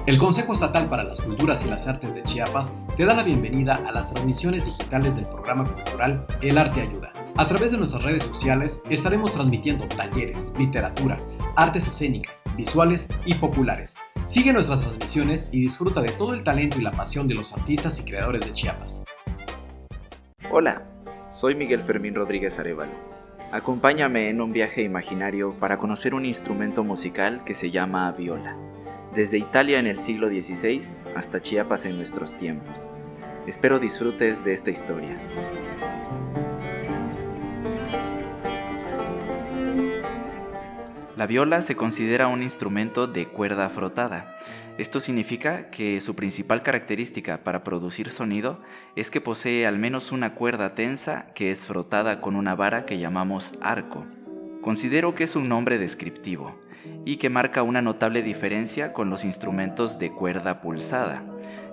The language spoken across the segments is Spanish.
El Consejo Estatal para las Culturas y las Artes de Chiapas te da la bienvenida a las transmisiones digitales del programa cultural El Arte Ayuda. A través de nuestras redes sociales estaremos transmitiendo talleres, literatura, artes escénicas, visuales y populares. Sigue nuestras transmisiones y disfruta de todo el talento y la pasión de los artistas y creadores de Chiapas. Hola, soy Miguel Fermín Rodríguez Arévalo. Acompáñame en un viaje imaginario para conocer un instrumento musical que se llama viola. Desde Italia en el siglo XVI hasta Chiapas en nuestros tiempos. Espero disfrutes de esta historia. La viola se considera un instrumento de cuerda frotada. Esto significa que su principal característica para producir sonido es que posee al menos una cuerda tensa que es frotada con una vara que llamamos arco. Considero que es un nombre descriptivo y que marca una notable diferencia con los instrumentos de cuerda pulsada,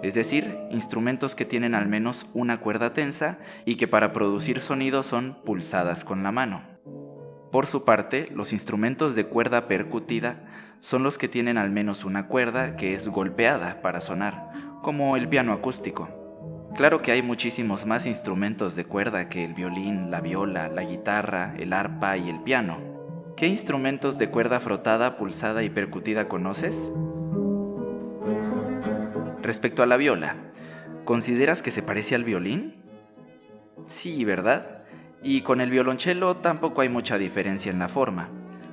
es decir, instrumentos que tienen al menos una cuerda tensa y que para producir sonido son pulsadas con la mano. Por su parte, los instrumentos de cuerda percutida son los que tienen al menos una cuerda que es golpeada para sonar, como el piano acústico. Claro que hay muchísimos más instrumentos de cuerda que el violín, la viola, la guitarra, el arpa y el piano. ¿Qué instrumentos de cuerda frotada, pulsada y percutida conoces? Respecto a la viola, ¿consideras que se parece al violín? Sí, ¿verdad? Y con el violonchelo tampoco hay mucha diferencia en la forma.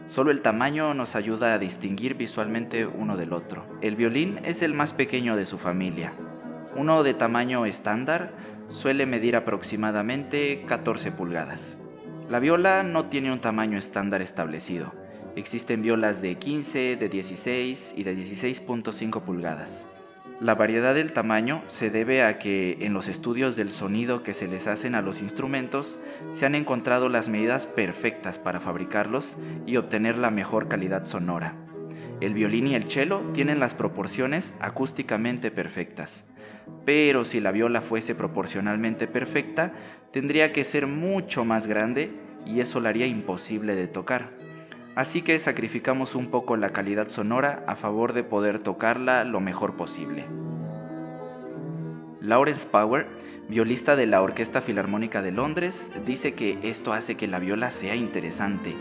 Solo el tamaño nos ayuda a distinguir visualmente uno del otro. El violín es el más pequeño de su familia. Uno de tamaño estándar suele medir aproximadamente 14 pulgadas. La viola no tiene un tamaño estándar establecido. Existen violas de 15, de 16 y de 16.5 pulgadas. La variedad del tamaño se debe a que en los estudios del sonido que se les hacen a los instrumentos se han encontrado las medidas perfectas para fabricarlos y obtener la mejor calidad sonora. El violín y el cello tienen las proporciones acústicamente perfectas, pero si la viola fuese proporcionalmente perfecta, tendría que ser mucho más grande y eso la haría imposible de tocar. Así que sacrificamos un poco la calidad sonora a favor de poder tocarla lo mejor posible. Lawrence Power, violista de la Orquesta Filarmónica de Londres, dice que esto hace que la viola sea interesante,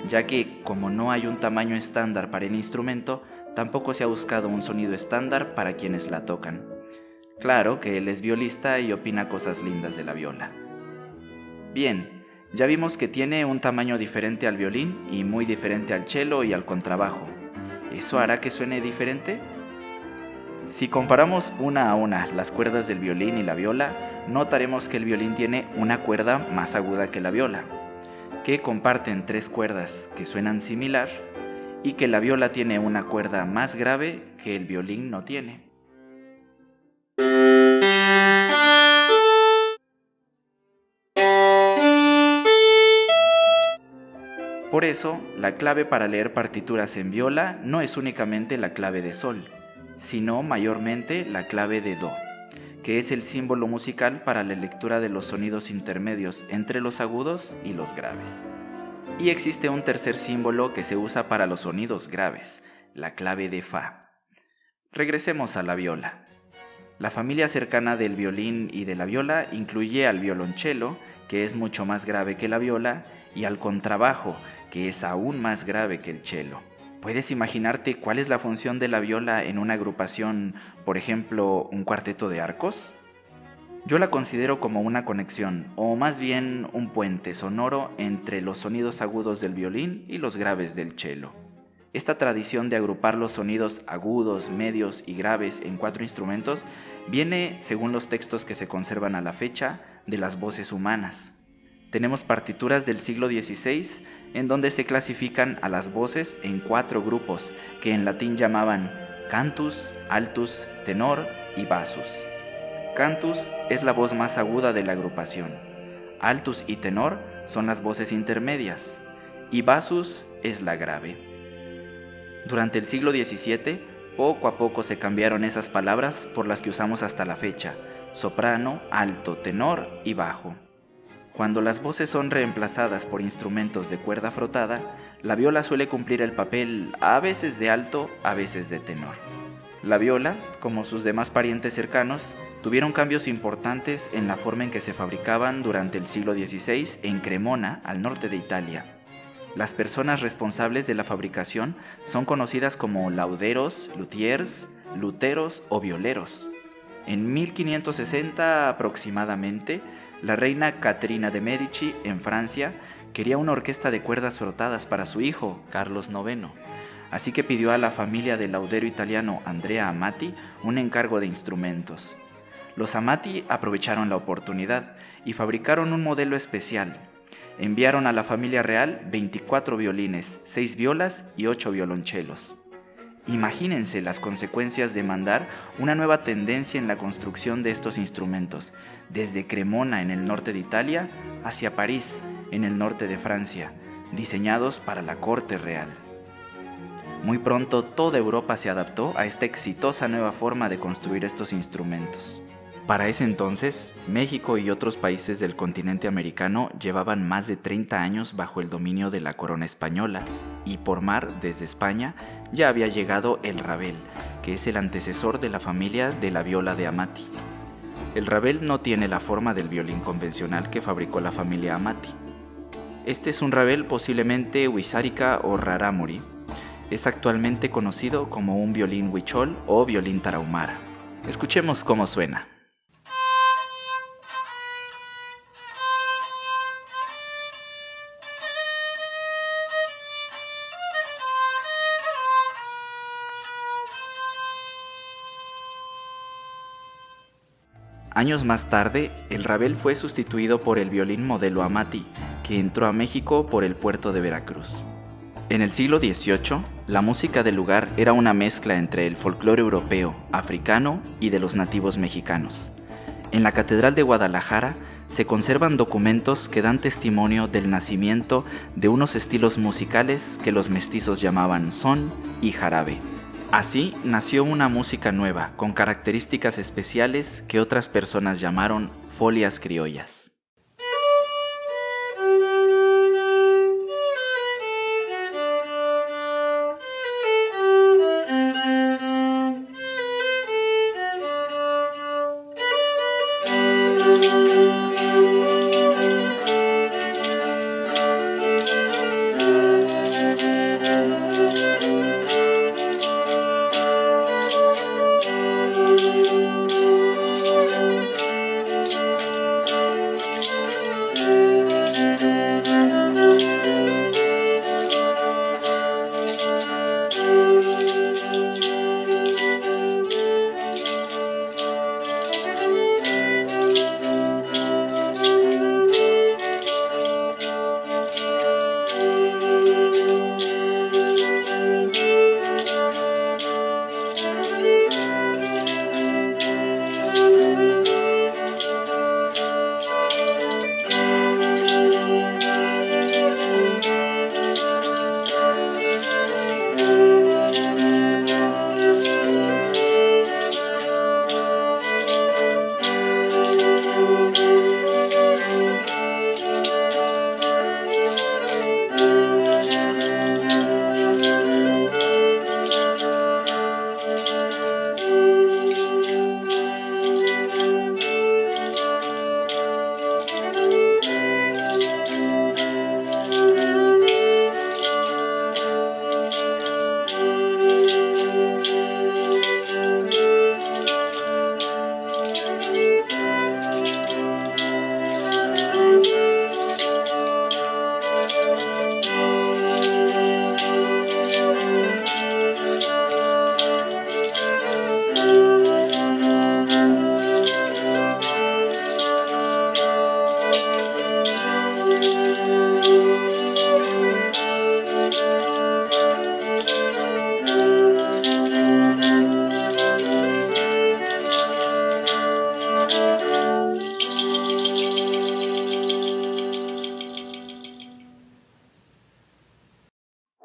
ya que como no hay un tamaño estándar para el instrumento, tampoco se ha buscado un sonido estándar para quienes la tocan. Claro que él es violista y opina cosas lindas de la viola. Bien, ya vimos que tiene un tamaño diferente al violín y muy diferente al cello y al contrabajo. ¿Eso hará que suene diferente? Si comparamos una a una las cuerdas del violín y la viola, notaremos que el violín tiene una cuerda más aguda que la viola, que comparten 3 cuerdas que suenan similar y que la viola tiene una cuerda más grave que el violín no tiene. Por eso, la clave para leer partituras en viola no es únicamente la clave de sol, sino mayormente la clave de do, que es el símbolo musical para la lectura de los sonidos intermedios entre los agudos y los graves. Y existe un tercer símbolo que se usa para los sonidos graves, la clave de fa. Regresemos a la viola. La familia cercana del violín y de la viola incluye al violonchelo, que es mucho más grave que la viola, y al contrabajo, que es aún más grave que el cello. ¿Puedes imaginarte cuál es la función de la viola en una agrupación, por ejemplo, un cuarteto de arcos? Yo la considero como una conexión, o más bien un puente sonoro entre los sonidos agudos del violín y los graves del cello. Esta tradición de agrupar los sonidos agudos, medios y graves en 4 instrumentos viene, según los textos que se conservan a la fecha, de las voces humanas. Tenemos partituras del siglo XVI en donde se clasifican a las voces en 4 grupos que en latín llamaban cantus, altus, tenor y bassus. Cantus es la voz más aguda de la agrupación, altus y tenor son las voces intermedias y bassus es la grave. Durante el siglo XVII, poco a poco se cambiaron esas palabras por las que usamos hasta la fecha, soprano, alto, tenor y bajo. Cuando las voces son reemplazadas por instrumentos de cuerda frotada, la viola suele cumplir el papel a veces de alto, a veces de tenor. La viola, como sus demás parientes cercanos, tuvieron cambios importantes en la forma en que se fabricaban durante el siglo XVI en Cremona, al norte de Italia. Las personas responsables de la fabricación son conocidas como lauderos, luthiers, luteros o violeros. En 1560 aproximadamente, la reina Caterina de Medici, en Francia, quería una orquesta de cuerdas frotadas para su hijo, Carlos IX. Así que pidió a la familia del laudero italiano Andrea Amati un encargo de instrumentos. Los Amati aprovecharon la oportunidad y fabricaron un modelo especial. Enviaron a la familia real 24 violines, 6 violas y 8 violonchelos. Imagínense las consecuencias de mandar una nueva tendencia en la construcción de estos instrumentos, desde Cremona en el norte de Italia hacia París, en el norte de Francia, diseñados para la corte real. Muy pronto toda Europa se adaptó a esta exitosa nueva forma de construir estos instrumentos. Para ese entonces, México y otros países del continente americano llevaban más de 30 años bajo el dominio de la corona española, y por mar, desde España, ya había llegado el rabel, que es el antecesor de la familia de la viola de Amati. El rabel no tiene la forma del violín convencional que fabricó la familia Amati. Este es un rabel posiblemente huizárica o rarámuri. Es actualmente conocido como un violín huichol o violín tarahumara. Escuchemos cómo suena. Años más tarde, el rabel fue sustituido por el violín modelo Amati, que entró a México por el puerto de Veracruz. En el siglo XVIII, la música del lugar era una mezcla entre el folclore europeo, africano y de los nativos mexicanos. En la Catedral de Guadalajara se conservan documentos que dan testimonio del nacimiento de unos estilos musicales que los mestizos llamaban son y jarabe. Así nació una música nueva, con características especiales que otras personas llamaron folias criollas.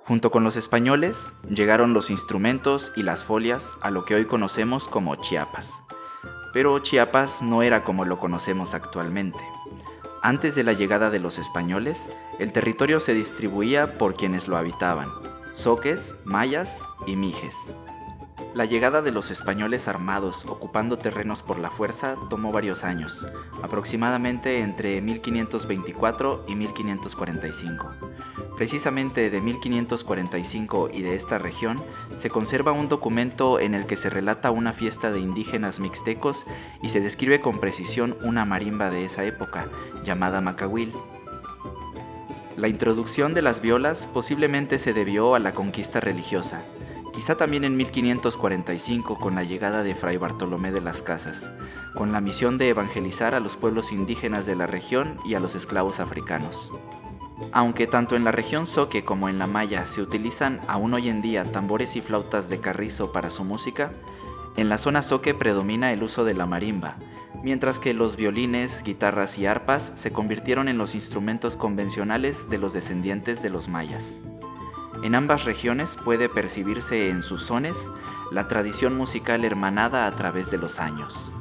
Junto con los españoles, llegaron los instrumentos y las folias a lo que hoy conocemos como Chiapas. Pero Chiapas no era como lo conocemos actualmente. Antes de la llegada de los españoles, el territorio se distribuía por quienes lo habitaban: zoques, mayas y mijes. La llegada de los españoles armados ocupando terrenos por la fuerza tomó varios años, aproximadamente entre 1524 y 1545. Precisamente de 1545 y de esta región se conserva un documento en el que se relata una fiesta de indígenas mixtecos y se describe con precisión una marimba de esa época, llamada macahuil. La introducción de las violas posiblemente se debió a la conquista religiosa, quizá también en 1545 con la llegada de Fray Bartolomé de las Casas, con la misión de evangelizar a los pueblos indígenas de la región y a los esclavos africanos. Aunque tanto en la región Zoque como en la Maya se utilizan aún hoy en día tambores y flautas de carrizo para su música, en la zona Zoque predomina el uso de la marimba, mientras que los violines, guitarras y arpas se convirtieron en los instrumentos convencionales de los descendientes de los mayas. En ambas regiones puede percibirse en sus sones la tradición musical hermanada a través de los años.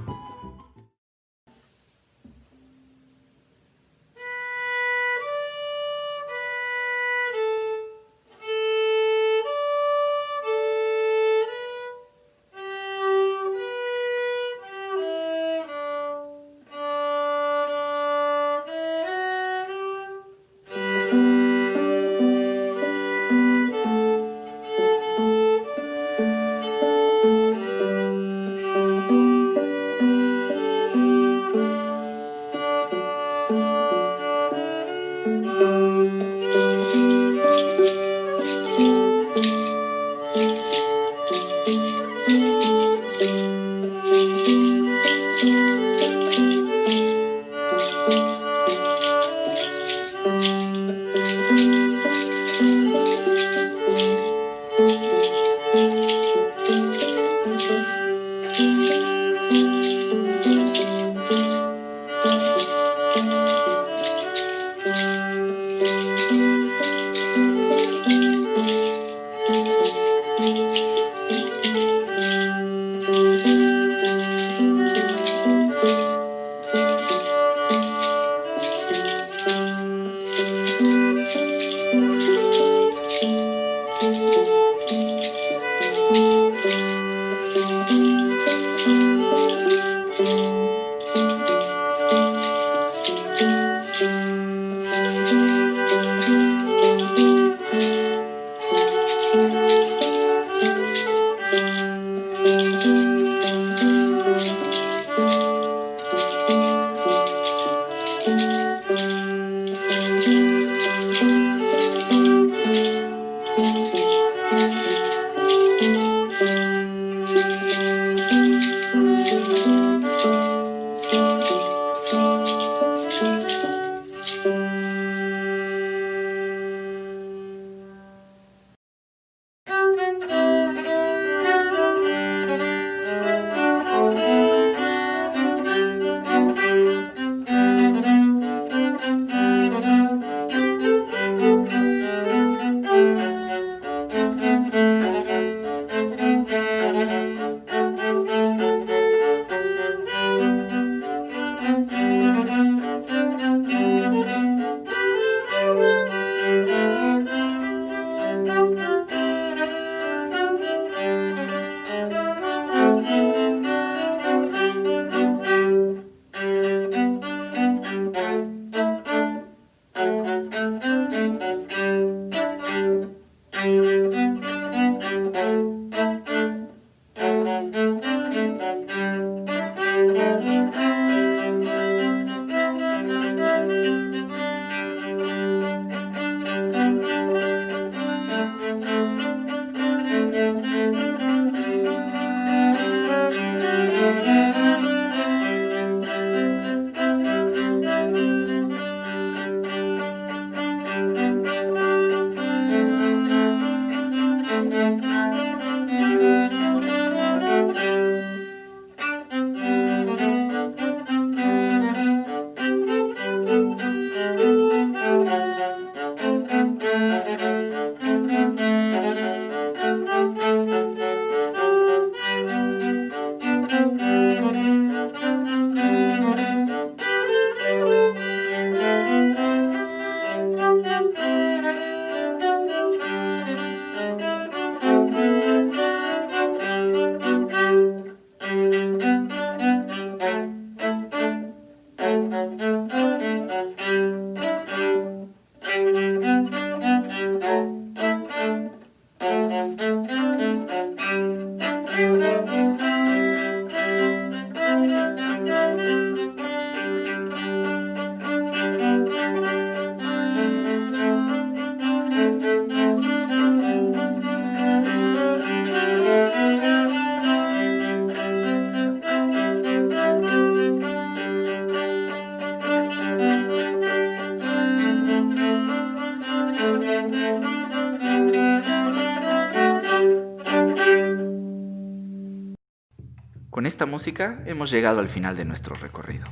Con esta música hemos llegado al final de nuestro recorrido.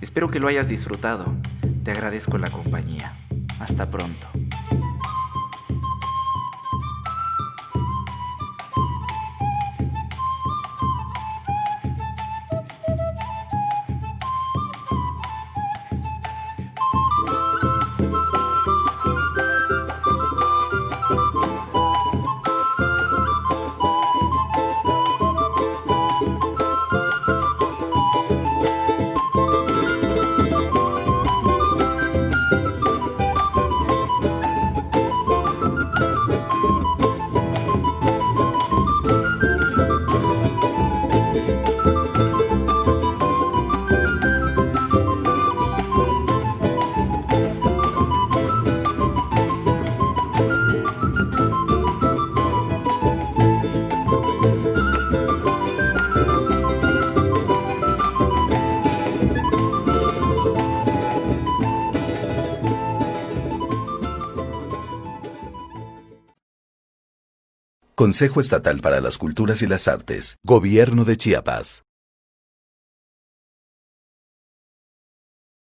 Espero que lo hayas disfrutado. Te agradezco la compañía. Hasta pronto. Consejo Estatal para las Culturas y las Artes, Gobierno de Chiapas.